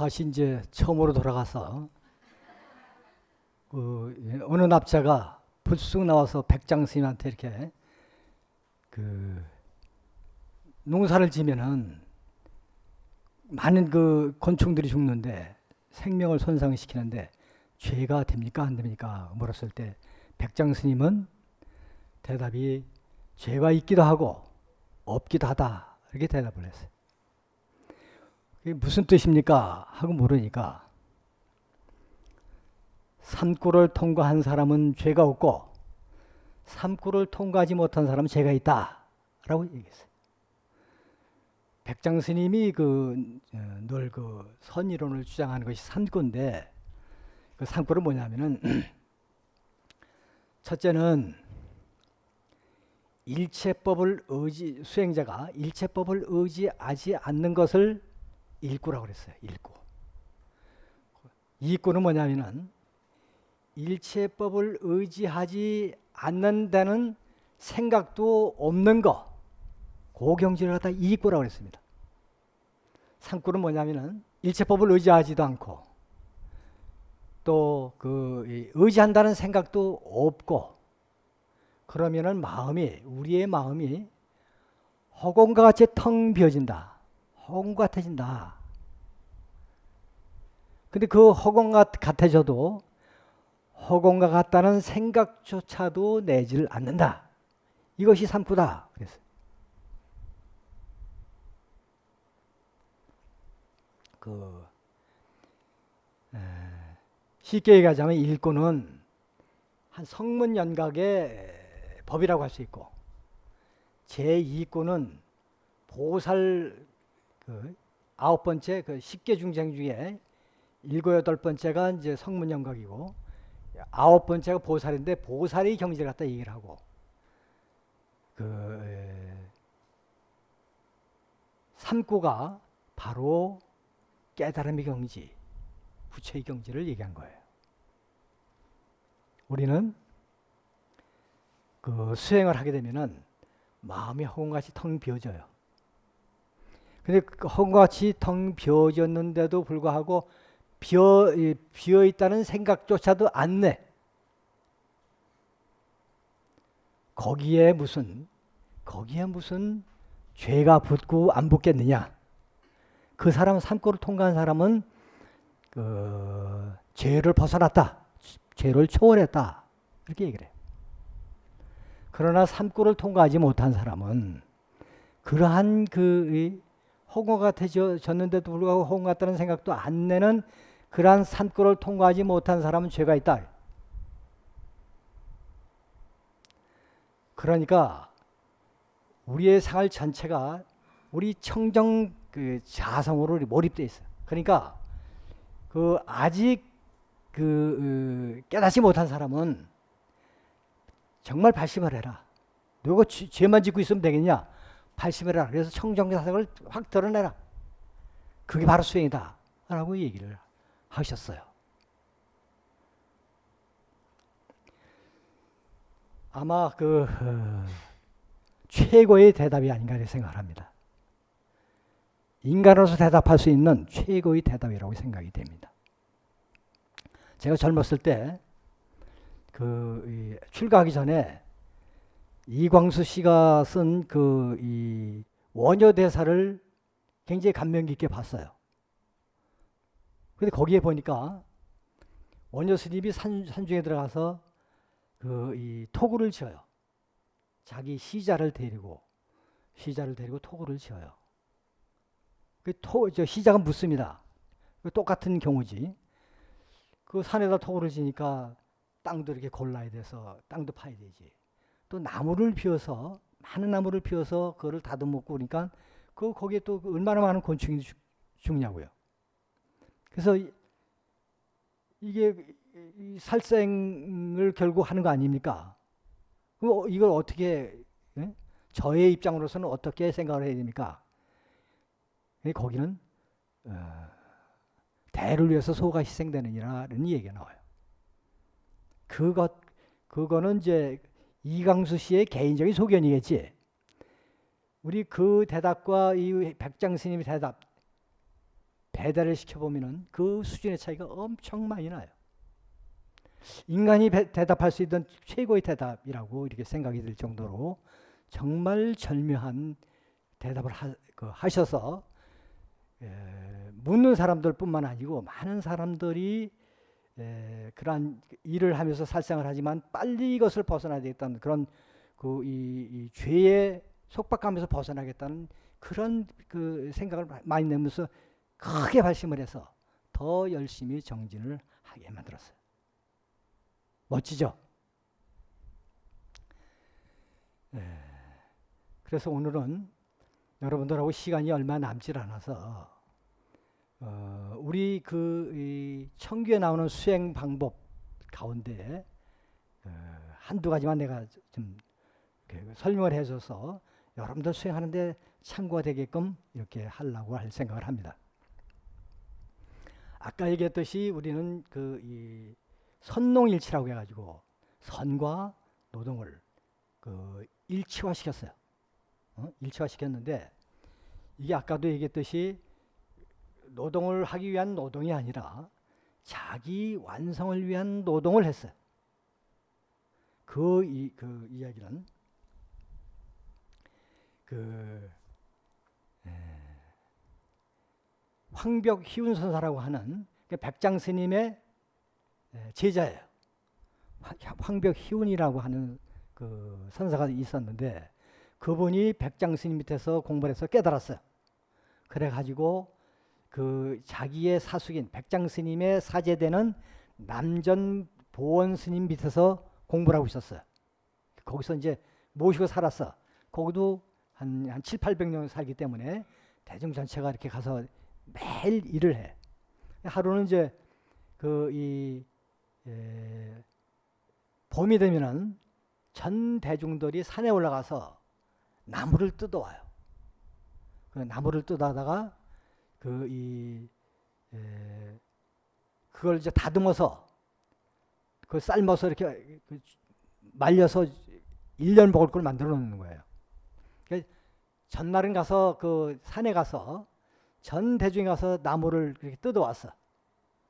다시 이제 처음으로 돌아가서 어느 납자가 불쑥 나와서 백장 스님한테 이렇게 농사를 지면은 많은 곤충들이 죽는데 생명을 손상시키는데 죄가 됩니까 안 됩니까 물었을 때 백장 스님은 대답이 죄가 있기도 하고 없기도 하다 이렇게 대답을 했어요. 그게 무슨 뜻입니까 하고 물으니까 산골을 통과한 사람은 죄가 없고 산골을 통과하지 못한 사람은 죄가 있다 라고 얘기했어요. 백장 스님이 늘 선이론을 주장하는 것이 산골인데 그 산골은 뭐냐면은 첫째는 수행자가 일체법을 의지하지 않는 것을 일구라고 그랬어요. 일구. 이구는 뭐냐면은 일체법을 의지하지 않는 데는 생각도 없는 거, 그 경지를 갖다 이구라고 그랬습니다. 상구는 뭐냐면은 일체법을 의지하지도 않고 또 의지한다는 생각도 없고 그러면은 우리의 마음이 허공과 같이 텅 비어진다. 허공 같아진다. 근데 그 허공 같아져도 허공과 같다는 생각조차도 내지를 않는다. 이것이 삼구다. 그랬어요. 쉽게 얘기하자면 일구는 한 성문연각의 법이라고 할 수 있고 제2구는 보살 9번째 10개 중생 중에 7, 8번째가 이제 성문연각이고 9번째가 보살인데 보살의 경지를 갖다 얘기를 하고 삼구가 바로 깨달음의 경지, 부처의 경지를 얘기한 거예요. 우리는 수행을 하게 되면은 마음이 허공같이 텅 비어져요. 근데 허공같이 텅 비어졌는데도 불구하고 비어 있다는 생각조차도 안 내. 거기에 무슨 죄가 붙고 안 붙겠느냐? 그 사람 산골을 통과한 사람은 죄를 벗어났다. 죄를 초월했다. 이렇게 얘기를 해요. 그러나 산골을 통과하지 못한 사람은 그러한 허공 같아졌는데도 불구하고 허공 같다는 생각도 안 내는 그러한 산골을 통과하지 못한 사람은 죄가 있다. 그러니까 우리의 생활 전체가 우리 청정 자성으로 몰입되어 있어요. 그러니까 아직 깨닫지 못한 사람은 정말 발심을 해라. 누가 죄만 짓고 있으면 되겠냐? 발심해라. 그래서 청정자성을 확 드러내라. 그게 바로 수행이다. 라고 얘기를 하셨어요. 아마 최고의 대답이 아닌가 생각을 합니다. 인간으로서 대답할 수 있는 최고의 대답이라고 생각이 됩니다. 제가 젊었을 때 출가하기 전에 이광수 씨가 쓴 이 원효 대사를 굉장히 감명 깊게 봤어요. 근데 거기에 보니까 원효 스님이 산중에 들어가서 이 토구를 지어요. 자기 시자를 데리고 토구를 지어요. 시자가 묻습니다. 똑같은 경우지. 그 산에다 토구를 지니까 땅도 이렇게 골라야 돼서 땅도 파야 되지. 또 나무를 피워서 많은 나무를 피워서 그거를 다듬고 그러니까 거기에 또 얼마나 많은 곤충이 죽냐고요. 그래서 이게 살생을 결국 하는 거 아닙니까? 이걸 어떻게 저의 입장으로서는 어떻게 생각을 해야 됩니까? 거기는 대를 위해서 소가 희생되느니라는 얘기가 나와요. 그거는 이제 이광수 씨의 개인적인 소견이겠지. 우리 그 대답과 이 백장 스님의 대답 배달을 시켜보면은 그 수준의 차이가 엄청 많이 나요. 인간이 대답할 수 있던 최고의 대답이라고 이렇게 생각이 들 정도로 정말 절묘한 대답을 하셔서 묻는 사람들뿐만 아니고 많은 사람들이 그러한 일을 하면서 살생을 하지만 빨리 이것을 벗어나야 되겠다는 그런 이 죄의 속박감에서 벗어나겠다는 그런 그 생각을 많이 내면서 크게 발심을 해서 더 열심히 정진을 하게 만들었어요. 멋지죠? 그래서 오늘은 여러분들하고 시간이 얼마 남질 않아서 우리 이 청규에 나오는 수행 방법 가운데 한두 가지만 내가 좀 설명을 해줘서 여러분들 수행하는데 참고가 되게끔 이렇게 하려고 할 생각을 합니다. 아까 얘기했듯이 우리는 이 선농일치라고 해가지고 선과 노동을 일치화시켰어요. 일치화시켰는데 이게 아까도 얘기했듯이 노동을 하기 위한 노동이 아니라 자기 완성을 위한 노동을 했어요. 그 이야기는 황벽희운 선사라고 하는 백장 스님의 제자예요. 황벽희운이라고 하는 그 선사가 있었는데 그분이 백장 스님 밑에서 공부를 해서 깨달았어요. 그래가지고 자기의 사숙인 백장 스님의 사제되는 남전 보원 스님 밑에서 공부를 하고 있었어요. 거기서 이제 모시고 살았어. 거기도 한 7, 800년 살기 때문에 대중 전체가 이렇게 가서 매일 일을 해. 하루는 이제 봄이 되면은 전 대중들이 산에 올라가서 나무를 뜯어와요. 그 나무를 뜯어다가 그걸 이제 다듬어서 삶아서 이렇게 말려서 1년 먹을 걸 만들어 놓는 거예요. 그러니까 전날은 가서 산에 가서 전 대중이 가서 나무를 이렇게 뜯어왔어.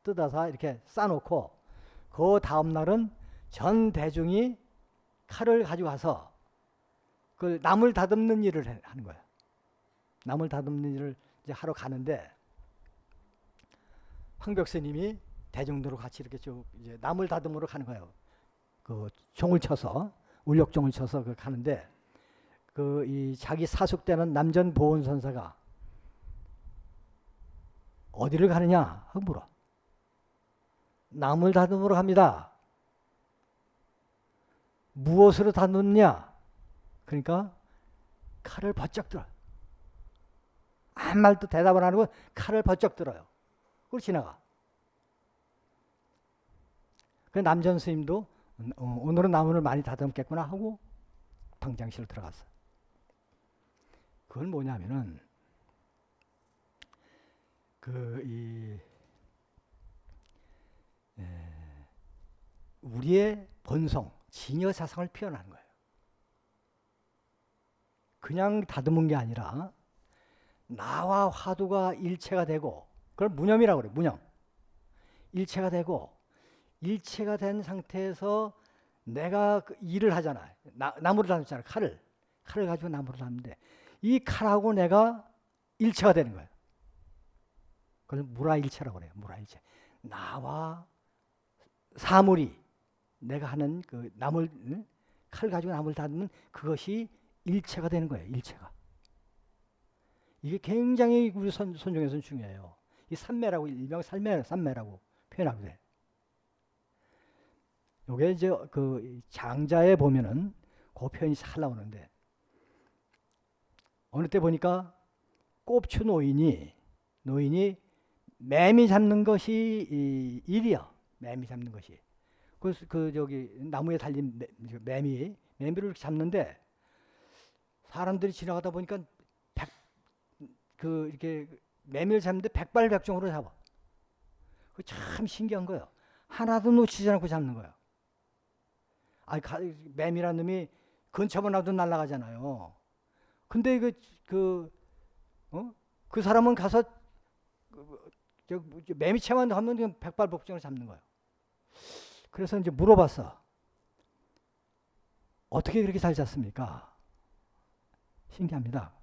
뜯어서 이렇게 싸놓고 그 다음 날은 전 대중이 칼을 가지고 가서 그 나물 다듬는 일을 하는 거예요. 나물 다듬는 일을 이제 하러 가는데 황벽스님이 대중들과 같이 이렇게 쭉 이제 나물 다듬으러 가는 거예요. 종을 쳐서 울력종을 쳐서 가는데 이 자기 사숙되는 남전 보원 선사가 어디를 가느냐 하고 물어. 나물 다듬으러 갑니다. 무엇으로 다듬냐? 그러니까 칼을 번쩍 들어. 아무 말도 대답을 안 하고 칼을 번쩍 들어요. 그리고 지나가. 그 남전 스님도 오늘은 나무를 많이 다듬겠구나 하고 방장실로 들어갔어. 그건 뭐냐면은 우리의 본성, 진여 사상을 표현하는 거예요. 그냥 다듬은 게 아니라 나와 화두가 일체가 되고 그걸 무념이라고 그래요. 무념. 일체가 되고 일체가 된 상태에서 내가 일을 하잖아. 나무를 다듬잖아. 칼을 가지고 나무를 다듬는데 이 칼하고 내가 일체가 되는 거예요. 그걸 무라일체라고 그래요. 무라일체. 나와 사물이 내가 하는 칼 가지고 나무를 다듬는 그것이 일체가 되는 거예요. 일체가. 이게 굉장히 우리 선종에서는 중요해요. 이 삼매라고 일명 삼매라고 표현하게 돼. 요게 이제 장자에 보면은 그 표현이 잘 나오는데 어느 때 보니까 꼽추 노인이 매미 잡는 것이 일이야. 매미 잡는 것이. 저기 나무에 달린 매미를 잡는데 사람들이 지나가다 보니까 이렇게 매미를 잡는데 백발백중으로 잡아. 그 참 신기한 거예요. 하나도 놓치지 않고 잡는 거예요. 매미라는 놈이 근처만 와도 날아가잖아요. 근데 그 사람은 가서 매미채만 하면 그냥 백발복종을 잡는 거예요. 그래서 이제 물어봤어. 어떻게 그렇게 잘 잡습니까? 신기합니다.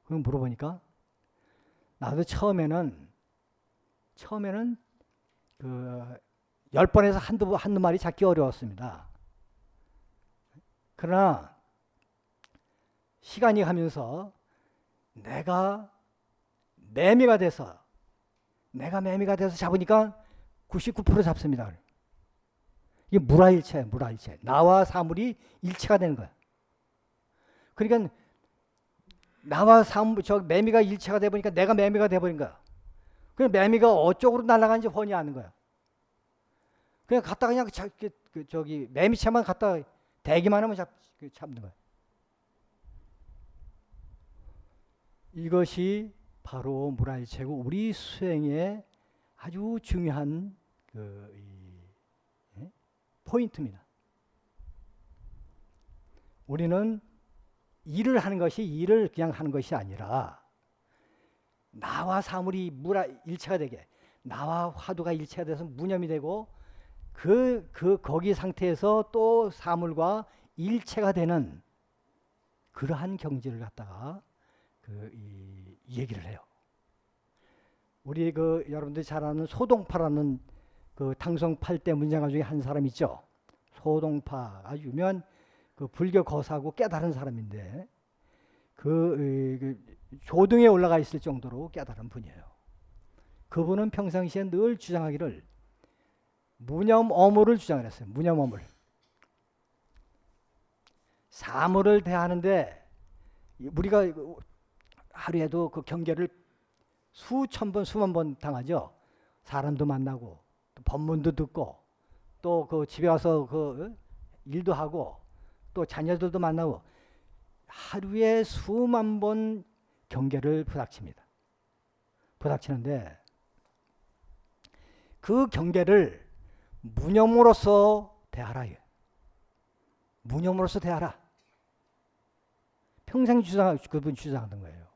그럼 물어보니까 나도 처음에는 그 10번에서 한두 마리 잡기 어려웠습니다. 그러나 시간이 가면서 내가 매미가 돼서 잡으니까 99% 잡습니다. 이게 물화일체예요. 물화일체. 나와 사물이 일체가 되는 거야. 그러니까 나와 매미가 일체가 돼 보니까 내가 매미가 돼 버린 거야. 그냥 매미가 어쪽으로 날아가는지 훤히 아는 거야. 그냥 갖다 그냥 매미채만 갖다 대기만 하면 잡는 거야. 이것이 바로 물화일체고 우리 수행의 아주 중요한 포인트입니다. 우리는 일을 그냥 하는 것이 아니라 나와 사물이 일체가 되게, 나와 화두가 일체가 돼서 무념이 되고 거기 상태에서 또 사물과 일체가 되는 그러한 경지를 갖다가 얘기를 해요. 우리 여러분들이 잘 아는 소동파라는 당성 8대 문장가 중에 한 사람 있죠. 소동파, 아주 유명한 불교 거사고 깨달은 사람인데 조등에 올라가 있을 정도로 깨달은 분이에요. 그분은 평상시에 늘 주장하기를 무념어물을 주장을 했어요. 무념어물. 사물을 대하는데 우리가 하루에도 그 경계를 수천 번, 수만 번 당하죠. 사람도 만나고 또 법문도 듣고 또 집에 와서 일도 하고 또 자녀들도 만나고 하루에 수만 번 경계를 부닥치는데 그 경계를 무념으로서 대하라. 무념으로서 대하라. 평생 그분 주장하던 거예요.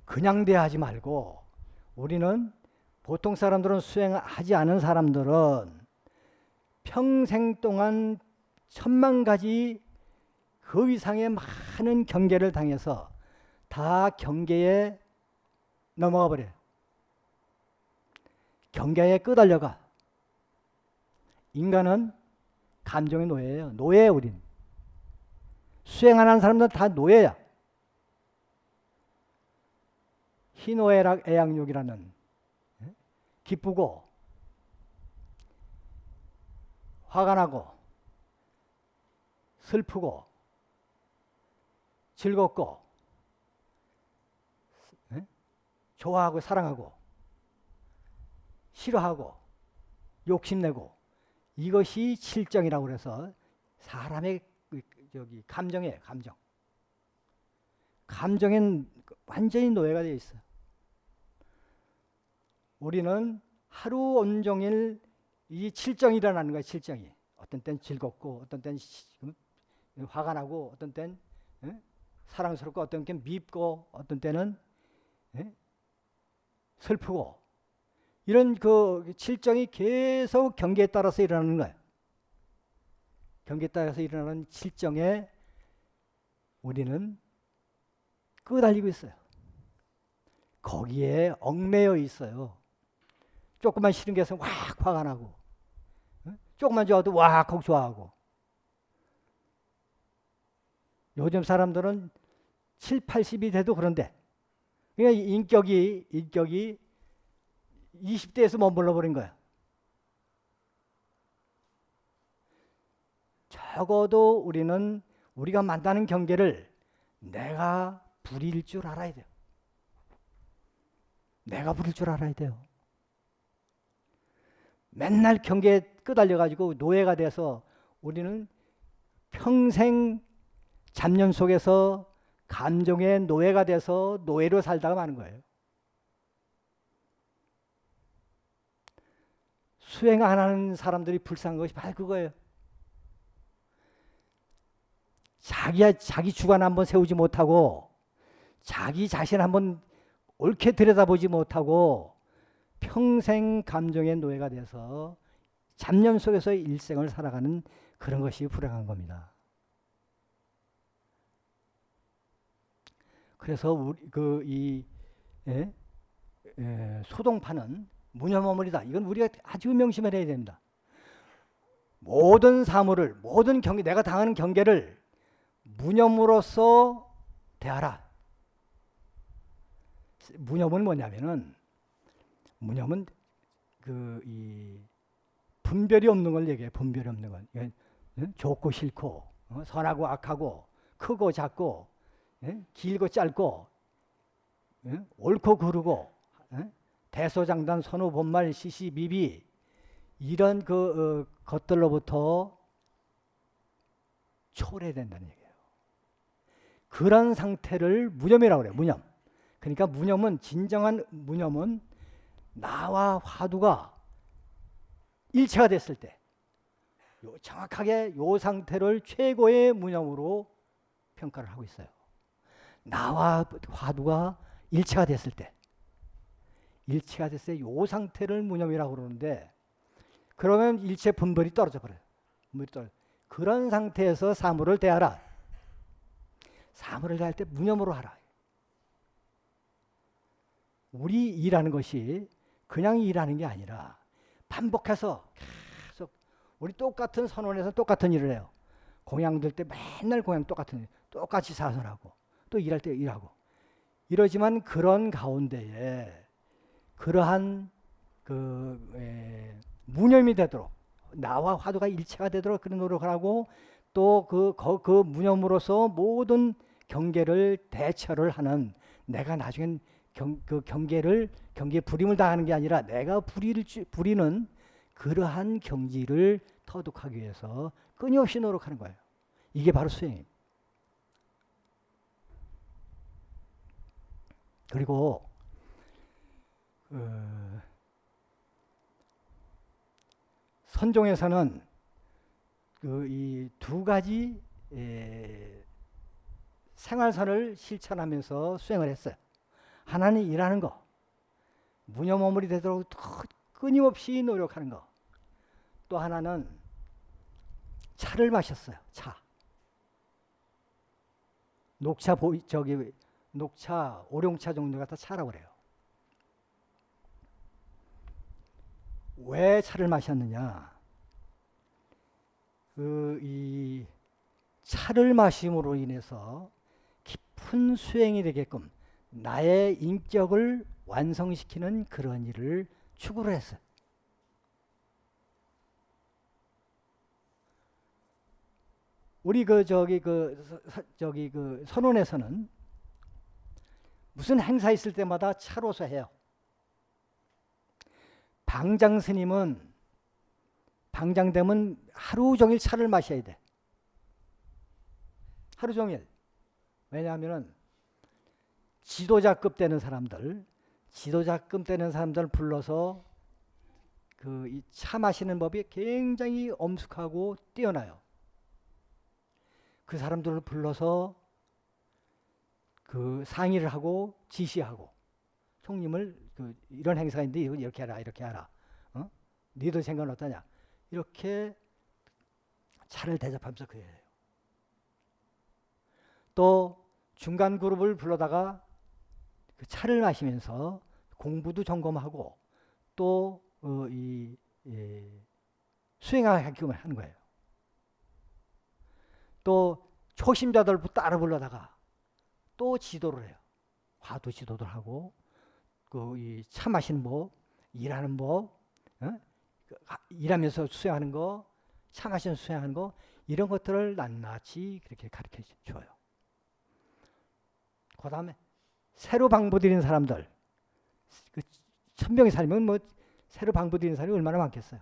그냥 대하지 말고 우리는 보통 사람들은 수행하지 않은 사람들은 평생 동안 1000만 가지 그 이상의 많은 경계를 당해서 다 경계에 넘어가 버려요. 경계에 끄달려가. 인간은 감정의 노예예요. 노예예요, 우린. 수행 안 하는 사람들은 다 노예야. 희노애락 애양욕이라는 기쁘고 화가 나고 슬프고 즐겁고 좋아하고 사랑하고 싫어하고 욕심내고 이것이 칠정이라고 그래서 사람의 감정이에요. 감정엔 완전히 노예가 되어 있어요. 우리는 하루 온종일 이 칠정이 일어나는 거예요. 칠정이. 어떤 때는 즐겁고 어떤 때는 화가 나고 어떤 때는 사랑스럽고 어떤 때는 밉고 어떤 때는 슬프고 이런 칠정이 계속 경계에 따라서 일어나는 거예요. 경계에 따라서 일어나는 칠정에 우리는 끄달리고 있어요. 거기에 얽매여 있어요. 조금만 싫은 게 있으면 확 화가 나고 조금만 좋아도 확 좋아하고 요즘 사람들은 7, 80이 돼도 그런데 그러니까 인격이 20대에서 머물러 버린 거야. 적어도 우리가 만나는 경계를 내가 부릴 줄 알아야 돼요. 내가 부릴 줄 알아야 돼요. 맨날 경계에 끄달려가지고 노예가 돼서 우리는 평생 잡념 속에서 감정의 노예가 돼서 노예로 살다가 마는 거예요. 수행 안 하는 사람들이 불쌍한 것이 바로 그거예요. 자기 주관 한번 세우지 못하고 자기 자신 한번 옳게 들여다보지 못하고 평생 감정의 노예가 돼서 잡념 속에서 일생을 살아가는 그런 것이 불행한 겁니다. 그래서 우리 소동파는 무념어물이다. 이건 우리가 아주 명심을 해야 됩니다. 모든 사물을, 모든 경계, 내가 당하는 경계를 무념으로서 대하라. 무념은 뭐냐면은, 무념은 이 분별이 없는 걸 얘기해요. 분별이 없는 걸. 좋고 싫고, 선하고 악하고, 크고 작고, 길고 짧고, 옳고 그르고, 대소장단 선후 본말 시시비비, 이런 것들로부터 초래된다는 얘기예요. 그런 상태를 무념이라고 그래요. 무념. 그러니까 무념은, 진정한 무념은 나와 화두가 일체가 됐을 때, 정확하게 이 상태를 최고의 무념으로 평가를 하고 있어요. 나와 화두가 일체가 됐을 때, 일체가 됐을 때 이 상태를 무념이라고 그러는데, 그러면 일체 분별이 떨어져 버려요. 그런 상태에서 사물을 대하라. 사물을 대할 때 무념으로 하라. 우리 일하는 것이 그냥 일하는 게 아니라 반복해서 계속 우리 똑같은 선원에서 똑같은 일을 해요. 공양 들 때 맨날 공양 똑같은 일, 똑같이 사선하고 또 일할 때 일하고 이러지만 그런 가운데에 그러한 무념이 되도록 나와 화두가 일체가 되도록 그런 노력을 하고 또 그 무념으로서 모든 경계를 대처를 하는 내가 나중엔 경계에 불임을 당하는 게 아니라 내가 부리는 그러한 경지를 터득하기 위해서 끊임없이 노력하는 거예요. 이게 바로 수행입니다. 그리고 선종에서는 이 두 가지 생활선을 실천하면서 수행을 했어요. 하나는 일하는 거, 무념어물이 되도록 끊임없이 노력하는 거. 또 하나는 차를 마셨어요. 차. 녹차 녹차, 오룡차 종류 같은 차라고 그래요. 왜 차를 마셨느냐? 이 차를 마심으로 인해서 깊은 수행이 되게끔 나의 인격을 완성시키는 그런 일을 추구를 했어요. 우리 선원에서는 무슨 행사 있을 때마다 차로서 해요. 방장 스님은 방장되면 하루 종일 차를 마셔야 돼. 하루 종일. 왜냐하면 지도자급 되는 사람들 불러서 이 차 마시는 법이 굉장히 엄숙하고 뛰어나요. 그 사람들을 불러서 상의를 하고 지시하고 총님을 이런 행사가 있는데 이렇게 하라 이렇게 하라. 너희들 생각은 어떠냐? 이렇게 차를 대접하면서 그래요. 또 중간 그룹을 불러다가 그 차를 마시면서 공부도 점검하고 또 수행하게끔 하는 거예요. 또 초심자들 따라 불러다가 또 지도를 해요. 화두 지도를 하고 이 차 마시는 법, 일하는 법, 일하면서 수행하는 거, 차 마시면서 수행하는 거 이런 것들을 낱낱이 그렇게 가르쳐 줘요. 그 다음에 새로 방부드리는 사람들, 천명이 살면 새로 방부드리는 사람이 얼마나 많겠어요.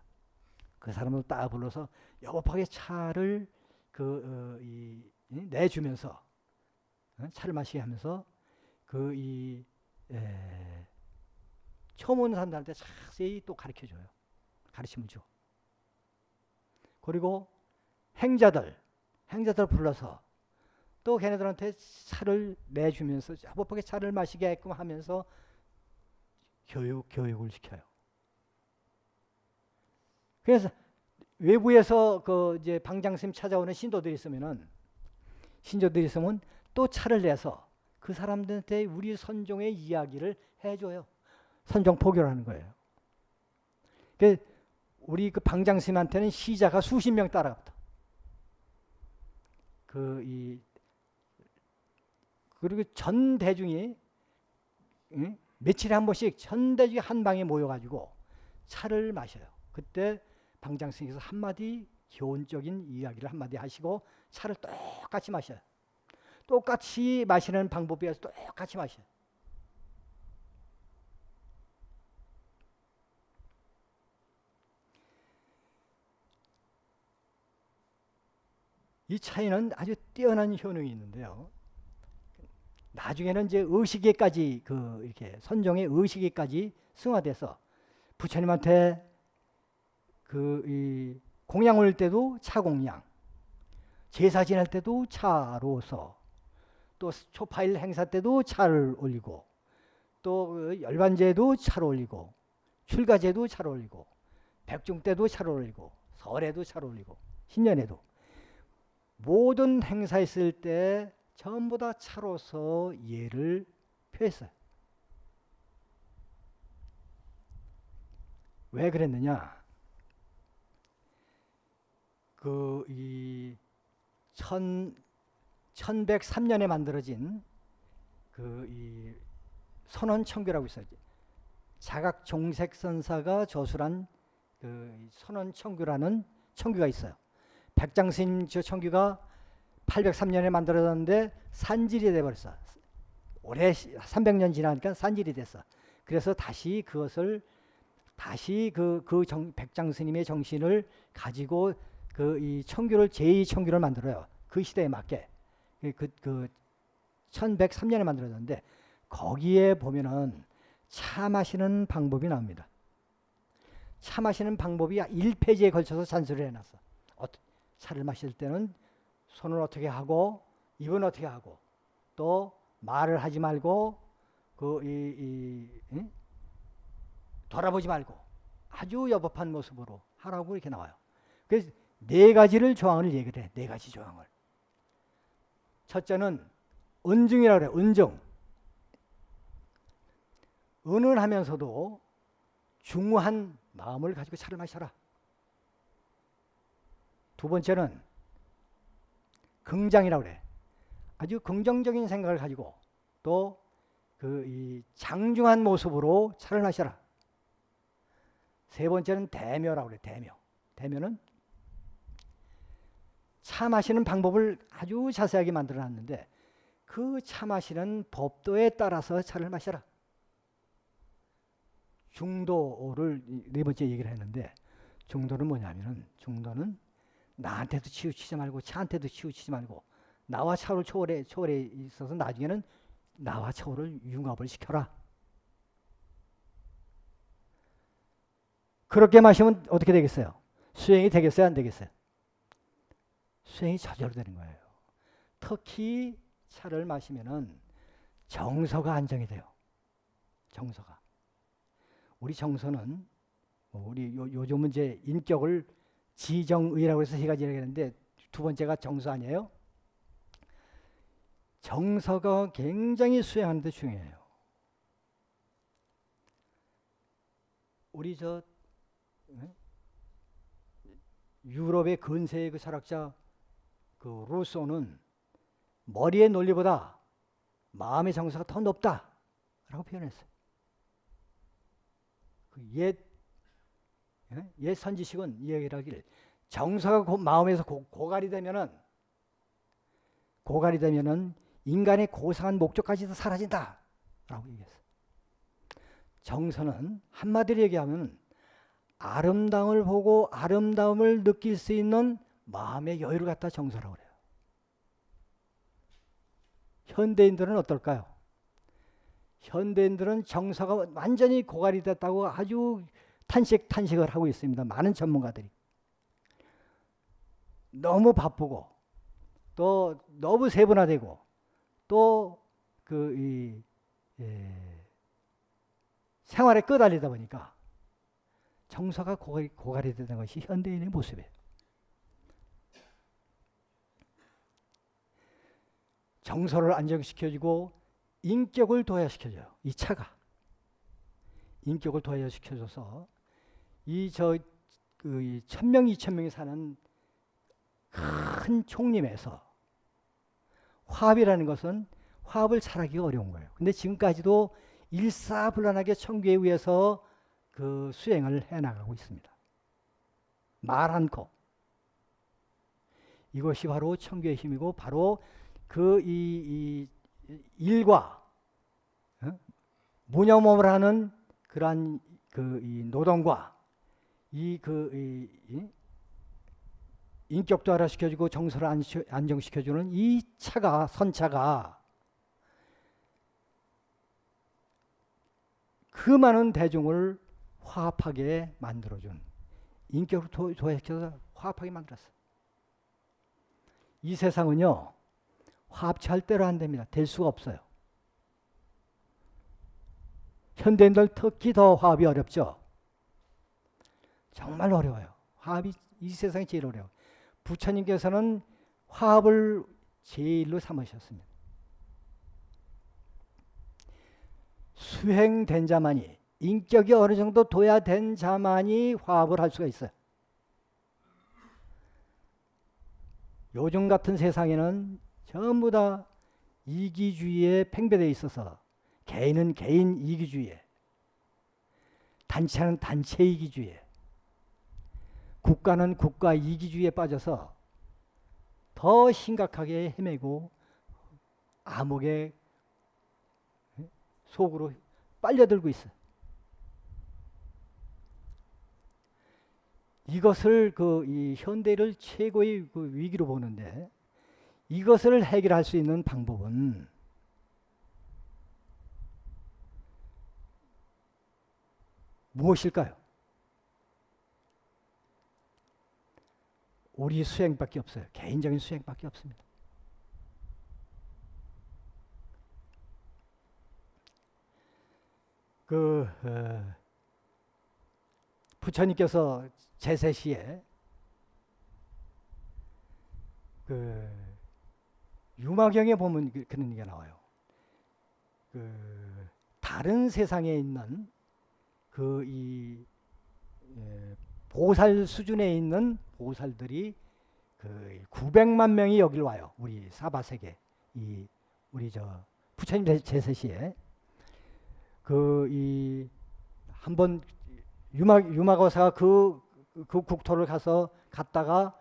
그 사람을 딱 불러서 여법하게 차를 내주면서 차를 마시게 하면서 처음 오는 사람들한테 자세히 또 가르쳐줘요. 가르침을 줘. 그리고 행자들 불러서 또 걔네들한테 차를 내주면서 여법하게 차를 마시게끔 하면서 교육을 시켜요. 그래서 외부에서 그 이제 방장스님 찾아오는 신도들이 있으면 또 차를 내서 그 사람들한테 우리 선종의 이야기를 해줘요. 선종 포교라는 거예요. 그 우리 그 방장스님한테는 시자가 수십 명 따라갔다. 그리고 전 대중이 며칠에 한 번씩 전 대중이 한 방에 모여가지고 차를 마셔요. 그때 방장스님께서 한마디 교훈적인 이야기를 한마디 하시고 차를 똑같이 마셔요. 똑같이 마시는 방법이어서 똑같이 마셔요. 이 차이는 아주 뛰어난 효능이 있는데요. 나중에는 이제 의식에까지 이렇게 선종의 의식에까지 승화돼서 부처님한테 이 공양 올릴 때도 차 공양, 제사 지낼 때도 차로서, 또 초파일 행사 때도 차를 올리고, 또 열반제도 차를 올리고, 출가제도 차를 올리고, 백중 때도 차를 올리고, 설에도 차를 올리고, 신년에도 모든 행사 있을 때 전부 다 차로서 예를 표했어요. 왜 그랬느냐? 이 1103년에 만들어진 이 선원청규라고 있어요. 자각종색선사가 저술한 선원청규라는 청규가 있어요. 백장스님 저 청규가 803년에 만들어졌는데 산질이 돼버렸어. 올해 300년 지나니까 산질이 됐어. 그래서 다시 그것을 백장스님의 정신을 가지고 이 청규를 제2청규를 만들어요. 그 시대에 맞게. 1103년에 만들어졌는데 거기에 보면은 차 마시는 방법이 나옵니다. 차 마시는 방법이 1페이지에 걸쳐서 잔소리를 해놨어. 차를 마실 때는 손을 어떻게 하고 입은 어떻게 하고 또 말을 하지 말고 돌아보지 말고 아주 여법한 모습으로 하라고 이렇게 나와요. 그래서 4가지를 조항을 얘기를 해. 4가지 조항을. 첫째는 은중이라고 그래요. 은중. 은은하면서도 중후한 마음을 가지고 차를 마셔라. 두 번째는 긍장이라고 그래. 아주 긍정적인 생각을 가지고 또 이 장중한 모습으로 차를 마셔라. 세 번째는 대묘라고 그래. 대묘는 차 마시는 방법을 아주 자세하게 만들어놨는데 그 차 마시는 법도에 따라서 차를 마셔라. 중도를 4번째 얘기를 했는데 중도는 뭐냐면은 중도는 나한테도 치우치지 말고 차한테도 치우치지 말고 나와 차를 초월해 있어서 나중에는 나와 차를 융합을 시켜라. 그렇게 마시면 어떻게 되겠어요? 수행이 되겠어요? 안 되겠어요? 수행이 저절로 되는 거예요. 특히 차를 마시면은 정서가 안정이 돼요. 정서가. 우리 정서는 우리 요즘은 이제 인격을 지정의라고 해서 3가지를 얘기하는데 두 번째가 정서 아니에요? 정서가 굉장히 수행하는 데 중요해요. 우리 유럽의 근세의 그 철학자 루소는 머리의 논리보다 마음의 정서가 더 높다라고 표현했어요. 옛 선지식은 이 얘기를 하길 정서가 마음에서 고갈이 되면은 인간의 고상한 목적까지도 사라진다라고 얘기했어요. 정서는 한마디로 얘기하면 아름다움을 보고 아름다움을 느낄 수 있는 마음의 여유를 갖다 정서라고 그래요. 현대인들은 어떨까요? 현대인들은 정서가 완전히 고갈이 됐다고 아주 탄식을 하고 있습니다. 많은 전문가들이. 너무 바쁘고 또 너무 세분화되고 또 생활에 끄달리다 보니까 정서가 고갈이 되는 것이 현대인의 모습이에요. 정서를 안정시켜주고 인격을 도야시켜줘요. 이 차가 인격을 도야시켜줘서 이 1000명, 2000명이 사는 큰 총림에서 화합이라는 것은 화합을 잘하기가 어려운 거예요. 근데 지금까지도 일사불란하게 청교에 의해서 그 수행을 해나가고 있습니다. 말 않고. 이것이 바로 청교의 힘이고 바로 그 이 일과 무념업을 하는 그러한 이 노동과 이 인격도 하락시켜주고 정서를 안정시켜주는 이 차가 선차가 그 많은 대중을 화합하게 만들어준 인격을 도약시켜서 화합하게 만들었어요. 이 세상은요 화합 절대로 안 됩니다. 될 수가 없어요. 현대인들 특히 더 화합이 어렵죠. 정말 어려워요. 화합이 이 세상이 제일 어려워요. 부처님께서는 화합을 제일로 삼으셨습니다. 수행된 자만이 인격이 어느 정도 둬야 된 자만이 화합을 할 수가 있어요. 요즘 같은 세상에는 전부 다 이기주의에 팽배되어 있어서 개인은 개인 이기주의에, 단체는 단체 이기주의에, 국가는 국가 이기주의에 빠져서 더 심각하게 헤매고 암흑의 속으로 빨려들고 있어요. 이것을 이 현대를 최고의 위기로 보는데 이것을 해결할 수 있는 방법은 무엇일까요? 우리 수행밖에 없어요. 개인적인 수행밖에 없습니다. 부처님께서 제세시에 유마경에 보면 그런 얘기가 나와요. 다른 세상에 있는 보살 수준에 있는 보살들이 900만 명이 여기를 와요. 우리 사바세계 우리 부처님 제세시에 한번 유마거사가 그 국토를 갔다가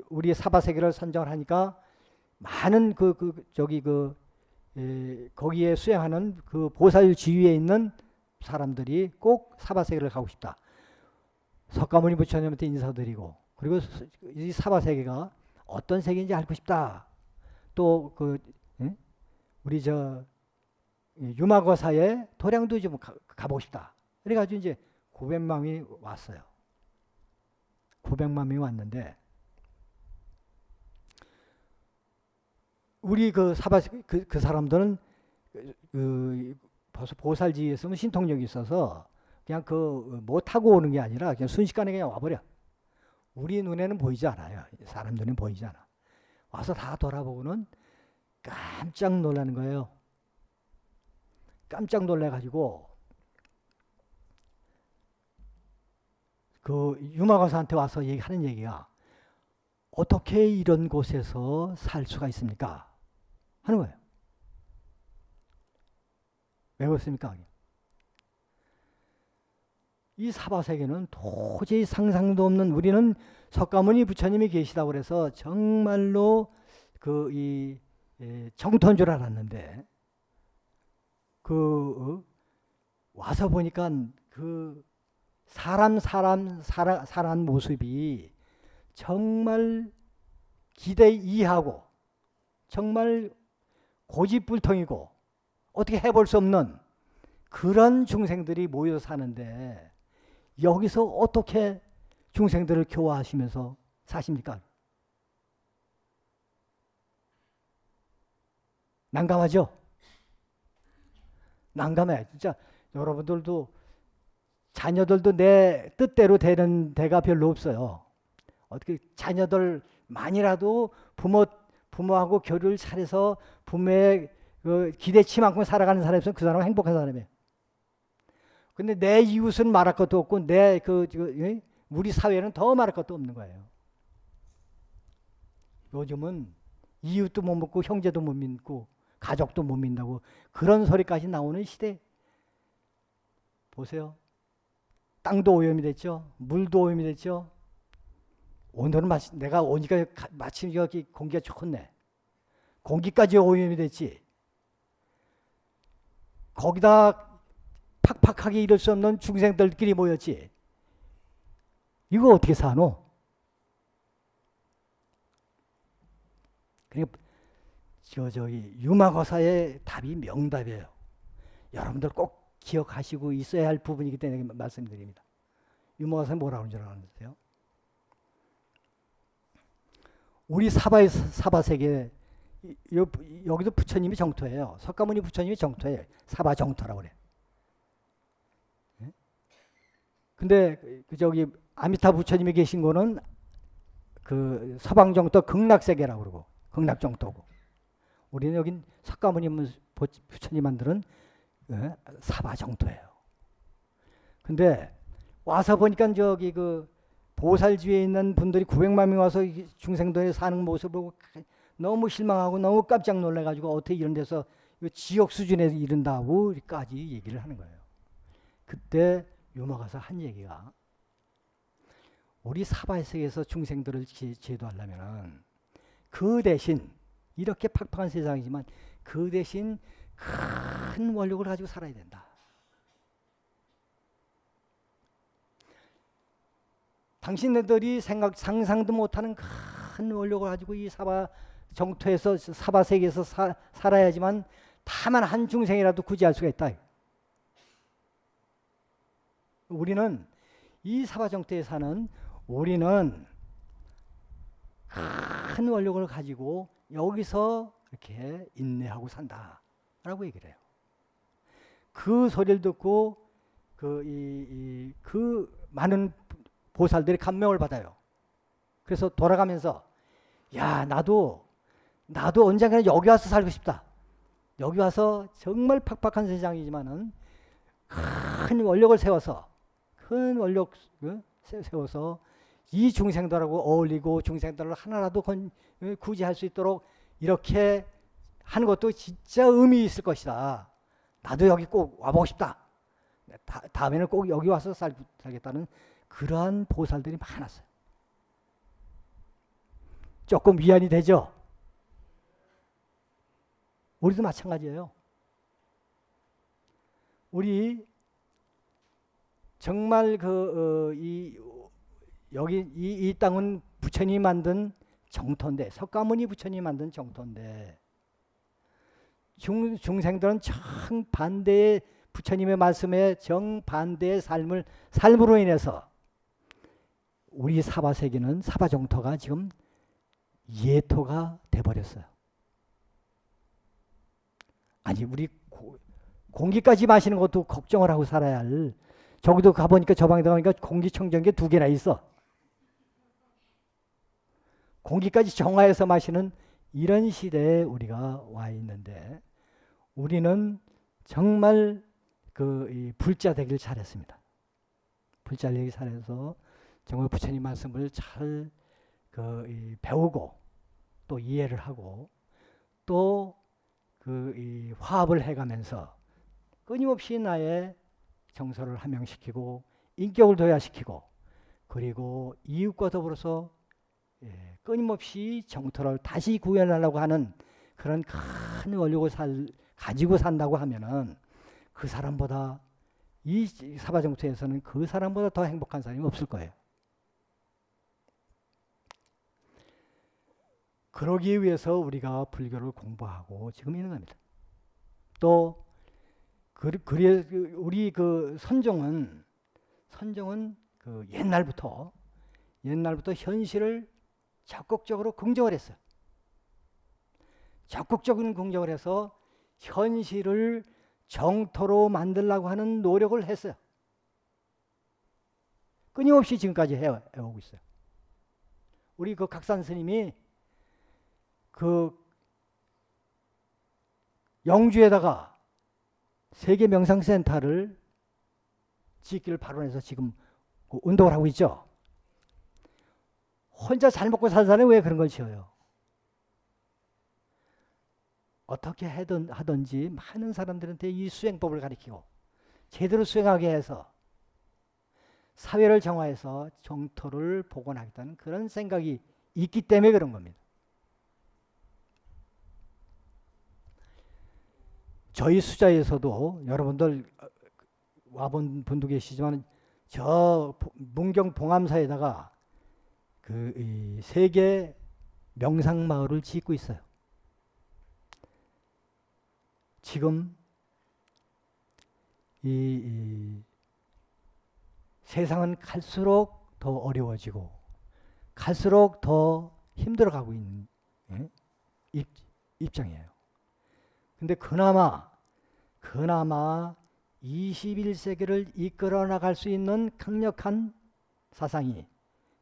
우리 사바세계를 선정을 하니까 많은 거기에 수행하는 그 보살 지위에 있는 사람들이 꼭 사바세계를 가고 싶다. 석가모니 부처님한테 인사드리고 그리고 이 사바세계가 어떤 세계인지 알고 싶다. 또 우리 유마거사의 도량도 좀 가보고 싶다. 그래가지고 이제 900만 명이 왔어요. 900만 명이 왔는데 우리 그 사람들은 벌써 보살지에 있으면 신통력이 있어서 그냥 뭐 타고 오는 게 아니라 그냥 순식간에 그냥 와버려. 우리 눈에는 보이지 않아요. 사람 눈에는 보이지 않아. 와서 다 돌아보고는 깜짝 놀라는 거예요. 깜짝 놀래가지고 유마거사한테 와서 하는 얘기가 어떻게 이런 곳에서 살 수가 있습니까? 하는 거예요. 왜 그렇습니까? 이 사바세계는 도저히 상상도 없는 우리는 석가모니 부처님이 계시다고 그래서 정말로 정토인 줄 알았는데 와서 보니까 사람 모습이 정말 기대 이하고 정말 고집불통이고 어떻게 해볼 수 없는 그런 중생들이 모여 사는데 여기서 어떻게 중생들을 교화하시면서 사십니까? 난감하죠? 난감해. 진짜 여러분들도 자녀들도 내 뜻대로 되는 데가 별로 없어요. 어떻게 자녀들만이라도 부모하고 교류를 잘해서 부모의 그 기대치만큼 살아가는 사람이면 그 사람은 행복한 사람이에요. 근데 내 이웃은 말할 것도 없고 우리 사회는 더 말할 것도 없는 거예요. 요즘은 이웃도 못 믿고 형제도 못 믿고 가족도 못 믿는다고 그런 소리까지 나오는 시대. 보세요. 땅도 오염이 됐죠. 물도 오염이 됐죠. 오늘은 내가 오니까 마침 여기 공기가 좋네. 공기까지 오염이 됐지. 거기다 팍팍하게 이럴 수 없는 중생들끼리 모였지. 이거 어떻게 사노? 그러니까 저기 유마거사의 답이 명답이에요. 여러분들 꼭 기억하시고 있어야 할 부분이기 때문에 말씀드립니다. 유마거사는 뭐라고 하는 줄 아세요? 우리 사바세계 여기도 부처님이 정토예요. 석가모니 부처님이 정토예요. 사바 정토라고 그래. 근데 저기 아미타 부처님이 계신 거는 그 서방 정토 극락세계라고 그러고 극락 정토고, 우리는 여긴 석가모니 부처님 만드는 사바 정토예요. 근데 와서 보니까 저기 그 보살주에 있는 분들이 900만 명 와서 중생들이 사는 모습을 보고 너무 실망하고 너무 깜짝 놀라가지고 어떻게 이런 데서 지옥 수준에 이른다고까지 얘기를 하는 거예요. 그때 유마가서 한 얘기가, 우리 사바세계에서 중생들을 제도하려면 그 대신 이렇게 팍팍한 세상이지만 그 대신 큰 원력을 가지고 살아야 된다. 당신네들이 상상도 못하는 큰 원력을 가지고 이 사바 정토에서 사바 세계에서 살아야지만 다만 한 중생이라도 구제할 수가 있다. 우리는 이 사바 정토에 사는 우리는 큰 원력을 가지고 여기서 이렇게 인내하고 산다라고 얘기를 해요. 그 소리를 듣고 그 많은 보살들이 감명을 받아요. 그래서 돌아가면서 야 나도 언젠가는 여기 와서 살고 싶다. 여기 와서 정말 팍팍한 세상이지만은 큰 원력을 세워서 이 중생들하고 어울리고 중생들을 하나라도 구제할 수 있도록 이렇게 하는 것도 진짜 의미 있을 것이다. 나도 여기 꼭 와보고 싶다. 다음에는 꼭 여기 와서 살겠다는 그러한 보살들이 많았어요. 조금 위안이 되죠? 우리도 마찬가지예요. 우리 정말 여기 이 땅은 부처님이 만든 정토인데, 석가모니 부처님이 만든 정토인데, 중생들은 정반대의 부처님의 말씀에 정반대의 삶으로 인해서 우리 사바세계는 사바정토가 지금 예토가 돼버렸어요. 아니 우리 공기까지 마시는 것도 걱정을 하고 살아야 할, 저기도 가보니까 저 방에 가보니까 공기청정기 2개나 있어. 공기까지 정화해서 마시는 이런 시대에 우리가 와 있는데, 우리는 정말 이 불자 되길 잘했습니다. 불자 되길 잘해서 정말 부처님 말씀을 잘 배우고 또 이해를 하고 또 이 화합을 해가면서 끊임없이 나의 정서를 함양시키고 인격을 도야시키고, 그리고 이웃과 더불어서 끊임없이 정토를 다시 구현하려고 하는 그런 큰 원력을 가지고 산다고 하면은 그 사람보다, 이 사바정토에서는 그 사람보다 더 행복한 사람이 없을 거예요. 그러기 위해서 우리가 불교를 공부하고 지금 있는 겁니다. 또 우리 선종은 옛날부터 현실을 적극적으로 긍정을 했어요. 적극적인 긍정을 해서 현실을 정토로 만들려고 하는 노력을 했어요. 끊임없이 지금까지 해오고 있어요. 우리 그 각산 스님이 그 영주에다가 세계 명상센터를 짓기를 발언해서 지금 그 운동을 하고 있죠. 혼자 잘 먹고 사는 사람이 왜 그런 걸 지어요? 어떻게 하든지 많은 사람들한테 이 수행법을 가르치고 제대로 수행하게 해서 사회를 정화해서 정토를 복원하겠다는 그런 생각이 있기 때문에 그런 겁니다. 저희 수자에서도 여러분들 와본 분도 계시지만 저 문경 봉암사에다가 그 세계 명상마을을 짓고 있어요. 지금 이 세상은 갈수록 더 어려워지고 갈수록 더 힘들어가고 있는 입장이에요. 근데 그나마 21세기를 이끌어 나갈 수 있는 강력한 사상이,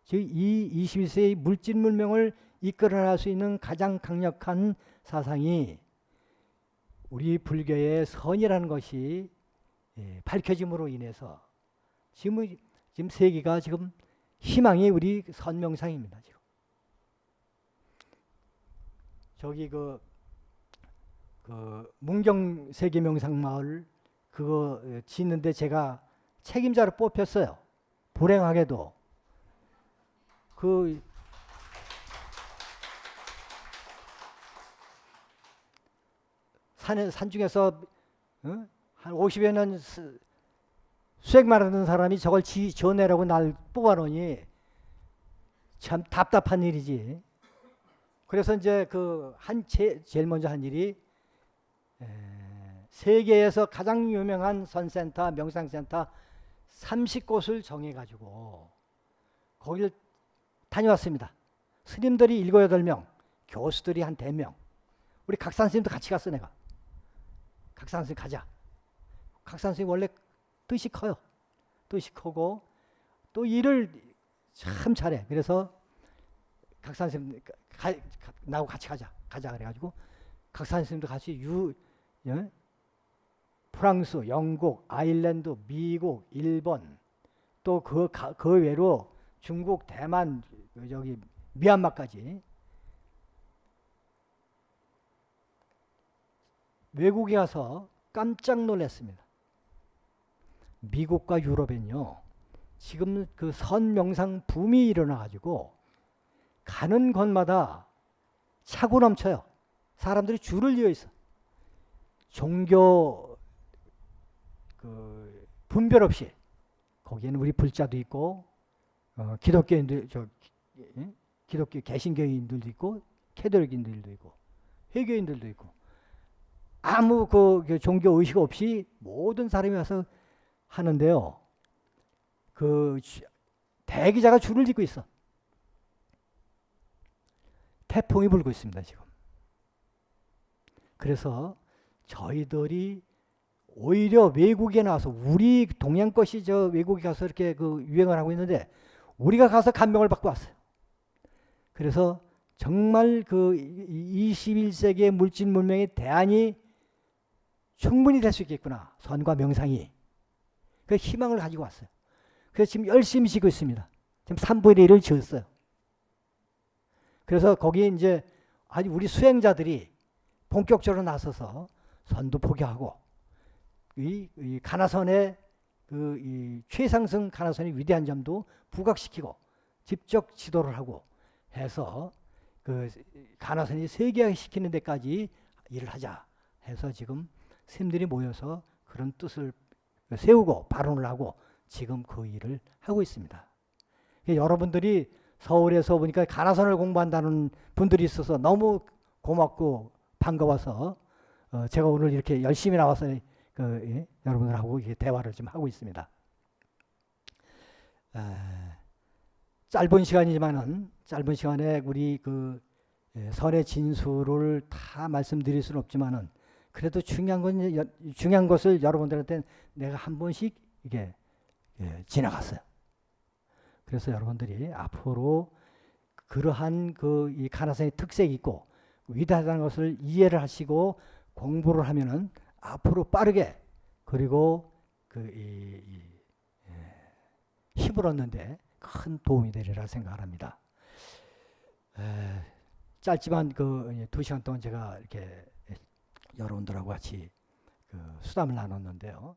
즉 이 21세기 물질 문명을 이끌어 나갈 수 있는 가장 강력한 사상이 우리 불교의 선이라는 것이 밝혀짐으로 인해서 지금 세계가 지금 희망이 우리 선명상입니다. 지금 저기 그 문경 세계명상마을 그거 짓는데 제가 책임자로 뽑혔어요. 불행하게도 그 산 중에서 한 50여 년 수행만 하는 사람이 저걸 지어내라고 날 뽑아놓으니 참 답답한 일이지. 그래서 이제 제일 먼저 한 일이 세계에서 가장 유명한 선센터, 명상센터 30곳을 정해가지고 거기를 다녀왔습니다. 스님들이 7, 8명, 교수들이 한 4명. 우리 각산 스님도 같이 갔어, 내가. 각산 스님 가자. 각산 스님 원래 뜻이 커요. 뜻이 크고 또 일을 참 잘해. 그래서 각산 스님 나하고 같이 가자 그래가지고 각산 스님도 같이 프랑스, 영국, 아일랜드, 미국, 일본 또 그 외로 중국, 대만, 저기 미얀마까지 외국에 가서 깜짝 놀랐습니다. 미국과 유럽엔요, 지금 그 선명상 붐이 일어나가지고 가는 곳마다 차고 넘쳐요. 사람들이 줄을 이어 있어. 종교 분별 없이 거기에는 우리 불자도 있고 기독교인들, 기독교 개신교인들도 있고 캐톨릭인들도 있고 회교인들도 있고 아무 그 종교 의식 없이 모든 사람이 와서 하는데요. 대기자가 줄을 짓고 있어. 태풍이 불고 있습니다, 지금. 그래서 저희들이 오히려 외국에 나와서 우리 동양 것이 저 외국에 가서 이렇게 유행을 하고 있는데 우리가 가서 감명을 받고 왔어요. 그래서 정말 21세기의 물질 문명의 대안이 충분히 될 수 있겠구나. 선과 명상이. 그 희망을 가지고 왔어요. 그래서 지금 열심히 짓고 있습니다. 지금 3분의 1을 지었어요. 그래서 거기에 이제 아주 우리 수행자들이 본격적으로 나서서 선도 포기하고 이 가나선의 이 최상승 가나선의 위대한 점도 부각시키고 직접 지도를 하고 해서 가나선이 세계화시키는 데까지 일을 하자 해서 지금 스님들이 모여서 그런 뜻을 세우고 발언을 하고 지금 그 일을 하고 있습니다. 여러분들이 서울에서 보니까 가나선을 공부한다는 분들이 있어서 너무 고맙고 반가워서 제가 오늘 이렇게 열심히 나와서 여러분들하고 이렇게 대화를 좀 하고 있습니다. 짧은 시간이지만은 짧은 시간에 우리 선의 진수를 다 말씀드릴 수는 없지만은 그래도 중요한 것을 여러분들한테 내가 한 번씩 이게 지나갔어요. 그래서 여러분들이 앞으로 그러한 이 가나선의 특색이 있고 위대하다는 것을 이해를 하시고 공부를 하면은 앞으로 빠르게 그리고 힘을 얻는데 큰 도움이 되리라 생각을 합니다. 짧지만 2시간 동안 제가 이렇게 여러분들하고 같이 수담을 나눴는데요.